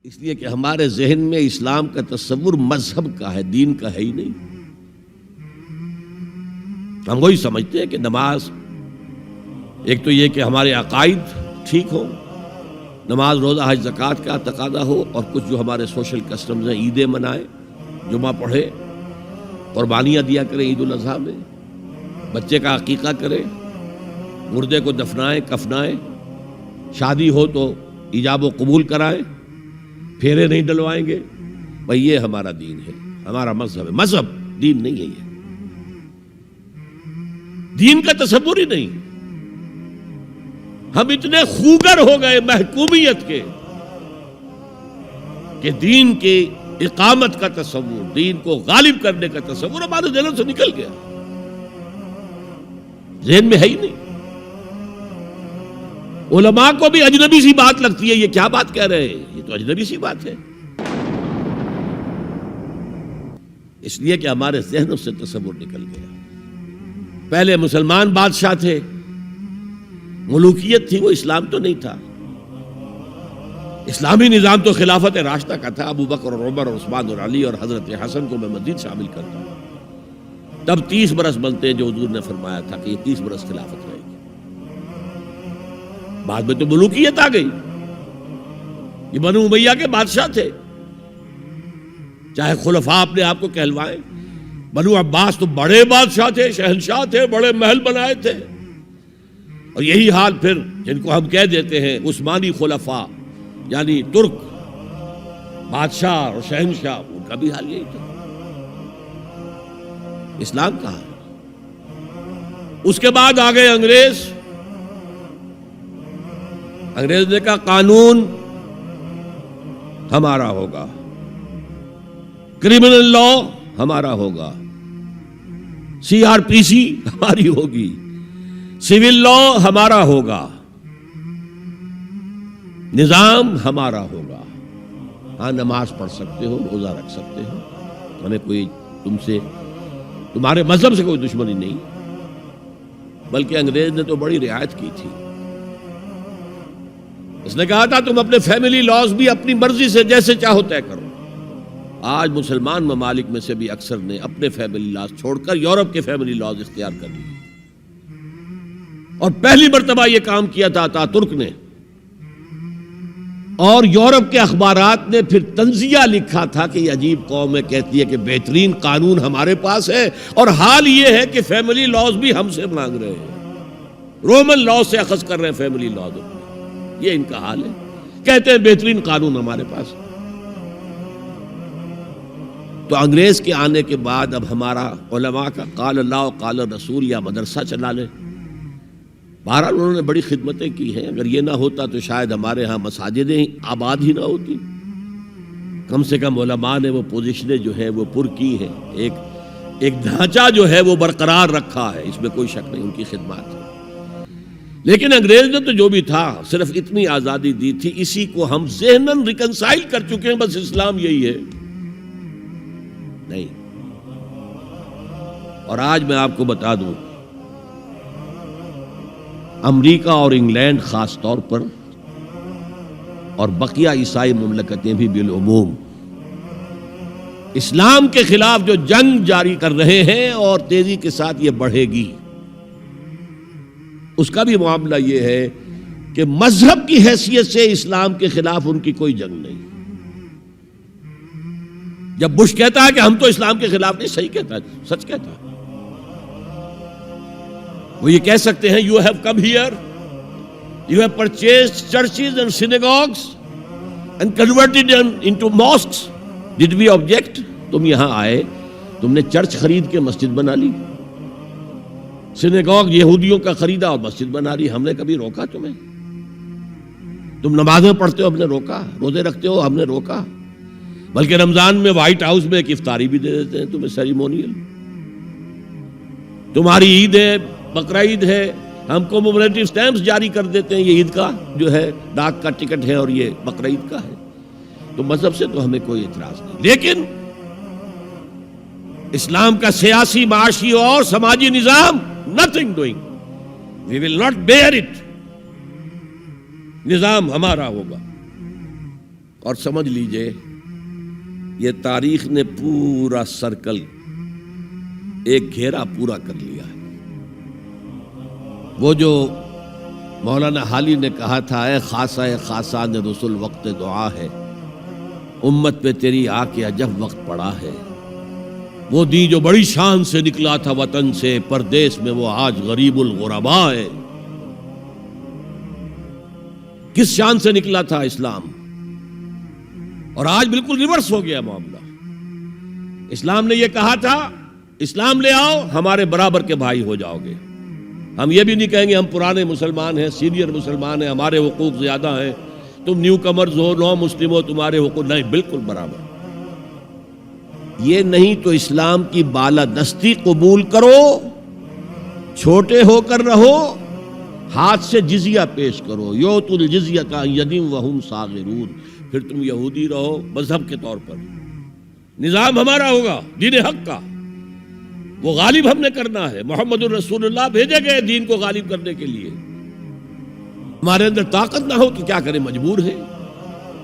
اس لیے کہ ہمارے ذہن میں اسلام کا تصور مذہب کا ہے، دین کا ہے ہی نہیں۔ ہم وہی سمجھتے ہیں کہ نماز، ایک تو یہ کہ ہمارے عقائد ٹھیک ہو، نماز روزہ حج زکوٰۃ کا تقاضا ہو، اور کچھ جو ہمارے سوشل کسٹمز ہیں، عیدیں منائیں، جمعہ پڑھے، قربانیاں دیا کریں عید الاضحیٰ میں، بچے کا عقیقہ کریں، مردے کو دفنائیں کفنائیں، شادی ہو تو ایجاب و قبول کرائیں، پھیرے نہیں ڈلوائیں گے۔ بھئی یہ ہمارا دین ہے، ہمارا مذہب ہے۔ مذہب دین نہیں ہے، یہ دین کا تصور ہی نہیں۔ ہم اتنے خوگر ہو گئے محکومیت کے کہ دین کی اقامت کا تصور، دین کو غالب کرنے کا تصور ہمارے ذہن سے نکل گیا، ذہن میں ہے ہی نہیں۔ علماء کو بھی اجنبی سی بات لگتی ہے، یہ کیا بات کہہ رہے ہیں، یہ تو اجنبی سی بات ہے، اس لیے کہ ہمارے ذہنوں سے تصور نکل گیا۔ پہلے مسلمان بادشاہ تھے، ملوکیت تھی، وہ اسلام تو نہیں تھا۔ اسلامی نظام تو خلافت راشدہ کا تھا، ابو بکر اور عمر اور عثمان اور علی اور حضرت حسن کو میں مزید شامل کرتا ہوں۔ تب 30 برس بنتے ہیں جو حضور نے فرمایا تھا کہ یہ 30 برس خلافت رہے گی۔ بعد میں تو ملوکیت آ گئی، یہ بنو امیہ کے بادشاہ تھے، چاہے خلفاء اپنے آپ کو کہلوائیں۔ بنو عباس تو بڑے بادشاہ تھے، شہنشاہ تھے، بڑے محل بنائے تھے، اور یہی حال پھر جن کو ہم کہہ دیتے ہیں عثمانی خلفاء، یعنی ترک بادشاہ اور شہنشاہ، ان کا بھی حال یہی تھا۔ اسلام کہاں ہے؟ اس کے بعد آ گئے انگریز۔ انگریز نے کہا قانون ہمارا ہوگا، کرمنل لا ہمارا ہوگا، CRPC ہماری ہوگی، سول لا ہمارا ہوگا، نظام ہمارا ہوگا۔ ہاں نماز پڑھ سکتے ہو، روزہ رکھ سکتے ہو، ہمیں کوئی تمہارے مذہب سے کوئی دشمنی نہیں، بلکہ انگریز نے تو بڑی رعایت کی تھی۔ اس نے کہا تھا تم اپنے فیملی لاز بھی اپنی مرضی سے جیسے چاہو طے کرو۔ آج مسلمان ممالک میں سے بھی اکثر نے اپنے فیملی لاز چھوڑ کر یورپ کے فیملی لاز اختیار کر لیے، اور پہلی مرتبہ یہ کام کیا تھا ترک نے، اور یورپ کے اخبارات نے پھر تنزیہ لکھا تھا کہ یہ عجیب قوم ہے، کہتی ہے کہ بہترین قانون ہمارے پاس ہے، اور حال یہ ہے کہ فیملی لاز بھی ہم سے مانگ رہے ہیں، رومن لاز سے اخذ کر رہے ہیں فیملی لاز، یہ ان کا حال ہے، کہتے ہیں بہترین قانون ہمارے پاس۔ تو انگریز کے آنے کے بعد اب ہمارا علماء کا قال اللہ و قال رسول یا مدرسہ چلا لے۔ بہرحال انہوں نے بڑی خدمتیں کی ہیں، اگر یہ نہ ہوتا تو شاید ہمارے ہاں مساجدیں آباد ہی نہ ہوتی۔ کم سے کم علماء نے وہ پوزیشنیں جو ہے وہ پر کی ہیں، ایک ڈھانچہ جو ہے وہ برقرار رکھا ہے، اس میں کوئی شک نہیں، ان کی خدمات ہے۔ لیکن انگریز نے تو جو بھی تھا صرف اتنی آزادی دی تھی، اسی کو ہم ذہناً ریکنسائل کر چکے ہیں، بس اسلام یہی ہے نہیں۔ اور آج میں آپ کو بتا دوں، امریکہ اور انگلینڈ خاص طور پر، اور بقیہ عیسائی مملکتیں بھی بالعموم، اسلام کے خلاف جو جنگ جاری کر رہے ہیں، اور تیزی کے ساتھ یہ بڑھے گی، اس کا بھی معاملہ یہ ہے کہ مذہب کی حیثیت سے اسلام کے خلاف ان کی کوئی جنگ نہیں۔ جب بش کہتا ہے کہ ہم تو اسلام کے خلاف نہیں، صحیح کہتا ہے، سچ کہتا ہے، وہ یہ کہہ سکتے ہیں you have come here, you have purchased churches and synagogues and converted them into mosques, did we object? تم یہاں آئے، تم نے چرچ خرید کے مسجد بنا لی، سینیگوگ یہودیوں کا خریدا اور مسجد بنا لی، ہم نے کبھی روکا تمہیں؟ تم نمازیں پڑھتے ہو، ہم نے روکا؟ روزے رکھتے ہو، ہم نے روکا؟ بلکہ رمضان میں وائٹ ہاؤس میں ایک افطاری بھی دے دیتے ہیں تمہیں، سیریمونیل۔ تمہاری عید ہے، بقرہ عید ہے، ہم کو کومیموریٹو سٹیمپس جاری کر دیتے ہیں، یہ عید کا جو ہے ڈاک کا ٹکٹ ہے اور یہ بقرہ عید کا ہے۔ تو مذہب سے تو ہمیں کوئی اعتراض نہیں، لیکن اسلام کا سیاسی، معاشی اور سماجی نظام nothing doing, we will not bear it، نظام ہمارا ہوگا۔ اور سمجھ لیجئے یہ تاریخ نے پورا سرکل ایک گھیرا پورا کر لیا ہے۔ وہ جو مولانا حالی نے کہا تھا، اے خاصہ خاصان رسول وقت دعا ہے، امت پہ تیری آ کے عجب وقت پڑا ہے۔ وہ دین جو بڑی شان سے نکلا تھا وطن سے، پردیس میں وہ آج غریب الغرباء ہے۔ کس شان سے نکلا تھا اسلام، اور آج بالکل ریورس ہو گیا معاملہ۔ اسلام نے یہ کہا تھا اسلام لے آؤ، ہمارے برابر کے بھائی ہو جاؤ گے۔ ہم یہ بھی نہیں کہیں گے ہم پرانے مسلمان ہیں، سینئر مسلمان ہیں، ہمارے حقوق زیادہ ہیں، تم نیو کمرز ہو، نو مسلم ہو، تمہارے حقوق نہیں، بالکل برابر۔ یہ نہیں تو اسلام کی بالادستی قبول کرو، چھوٹے ہو کر رہو، ہاتھ سے جزیہ پیش کرو، یوت الجزیۃ عن ید وہم صاغرون، پھر تم یہودی رہو مذہب کے طور پر، نظام ہمارا ہوگا دین حق کا، وہ غالب ہم نے کرنا ہے۔ محمد الرسول اللہ بھیجے گئے دین کو غالب کرنے کے لیے۔ ہمارے اندر طاقت نہ ہو تو کیا کریں، مجبور ہیں،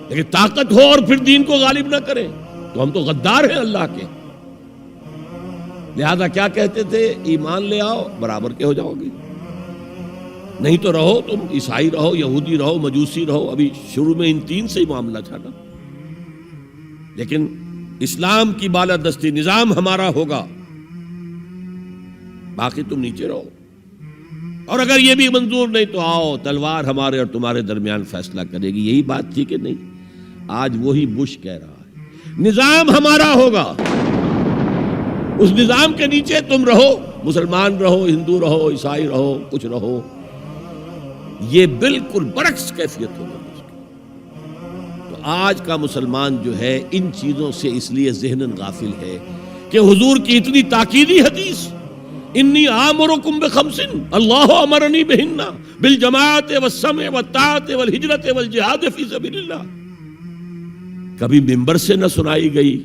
لیکن طاقت ہو اور پھر دین کو غالب نہ کریں تو ہم تو غدار ہیں اللہ کے۔ لہذا کیا کہتے تھے، ایمان لے آؤ برابر کے ہو جاؤ گے، نہیں تو رہو تم عیسائی رہو، یہودی رہو، مجوسی رہو۔ ابھی شروع میں ان تین سے ہی معاملہ تھا نا، لیکن اسلام کی بالادستی نظام ہمارا ہوگا، باقی تم نیچے رہو، اور اگر یہ بھی منظور نہیں تو آؤ تلوار ہمارے اور تمہارے درمیان فیصلہ کرے گی۔ یہی بات تھی کہ نہیں؟ آج وہی بش کہہ رہا ہے نظام ہمارا ہوگا، اس نظام کے نیچے تم رہو، مسلمان رہو، ہندو رہو، عیسائی رہو، کچھ رہو۔ یہ بالکل برعکس کیفیت ہوگی۔ تو آج کا مسلمان جو ہے ان چیزوں سے اس لیے ذہناً غافل ہے کہ حضور کی اتنی تاکیدی حدیث، انی آمرکم بخمس اللہ امرنی بہن بالجماعت والسمع والطاعت والہجرت والجہاد فی سبیل اللہ، کبھی ممبر سے نہ سنائی گئی،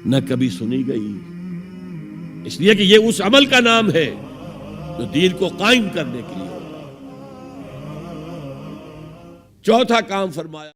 نہ کبھی سنی گئی، اس لیے کہ یہ اس عمل کا نام ہے جو دین کو قائم کرنے کے لیے ہوگا۔ چوتھا کام فرمایا